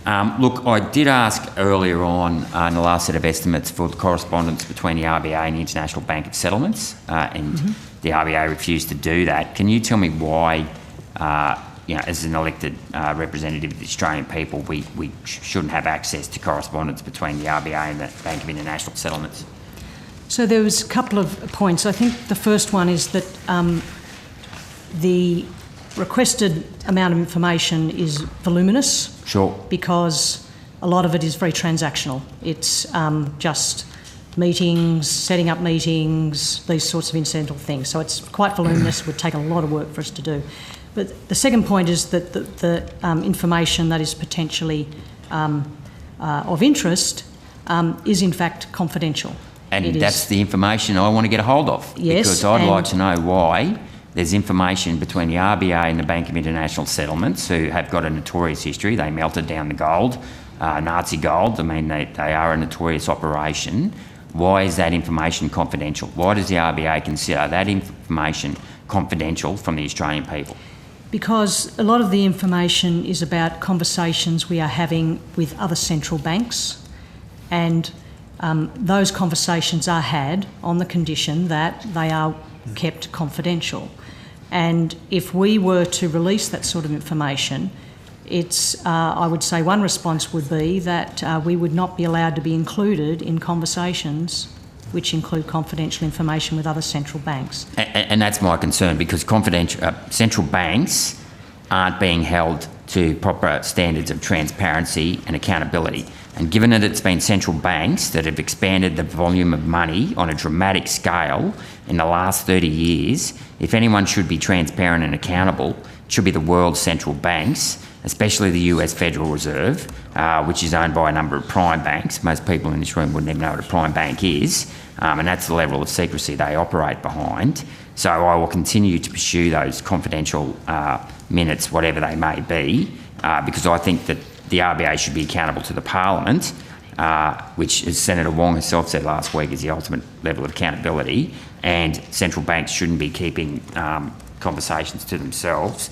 Look, I did ask earlier on in the last set of estimates for the correspondence between the RBA and the International Bank of Settlements, and the RBA refused to do that. Can you tell me why, as an elected representative of the Australian people, we shouldn't have access to correspondence between the RBA and the Bank of International Settlements? So there was a couple of points. I think the first one is that the requested amount of information is voluminous. Sure. Because a lot of it is very transactional. It's just meetings, setting up meetings, these sorts of incidental things. So it's quite voluminous, it would take a lot of work for us to do. But the second point is that the information that is potentially of interest is in fact confidential. And that's the information I want to get a hold of. Yes. Because I'd like to know why there's information between the RBA and the Bank of International Settlements, who have got a notorious history. They melted down the gold, Nazi gold. I mean, they are a notorious operation. Why is that information confidential? Why does the RBA consider that information confidential from the Australian people? Because a lot of the information is about conversations we are having with other central banks, and those conversations are had on the condition that they are kept confidential. And if we were to release that sort of information, I would say one response would be that we would not be allowed to be included in conversations which include confidential information with other central banks. And that's my concern, because central banks aren't being held to proper standards of transparency and accountability. And given that it's been central banks that have expanded the volume of money on a dramatic scale in the last 30 years, if anyone should be transparent and accountable, it should be the world's central banks, especially the US Federal Reserve, which is owned by a number of prime banks. Most people in this room wouldn't even know what a prime bank is, and that's the level of secrecy they operate behind. So I will continue to pursue those confidential minutes, whatever they may be, because I think that the RBA should be accountable to the Parliament, which, as Senator Wong herself said last week, is the ultimate level of accountability, and central banks shouldn't be keeping conversations to themselves.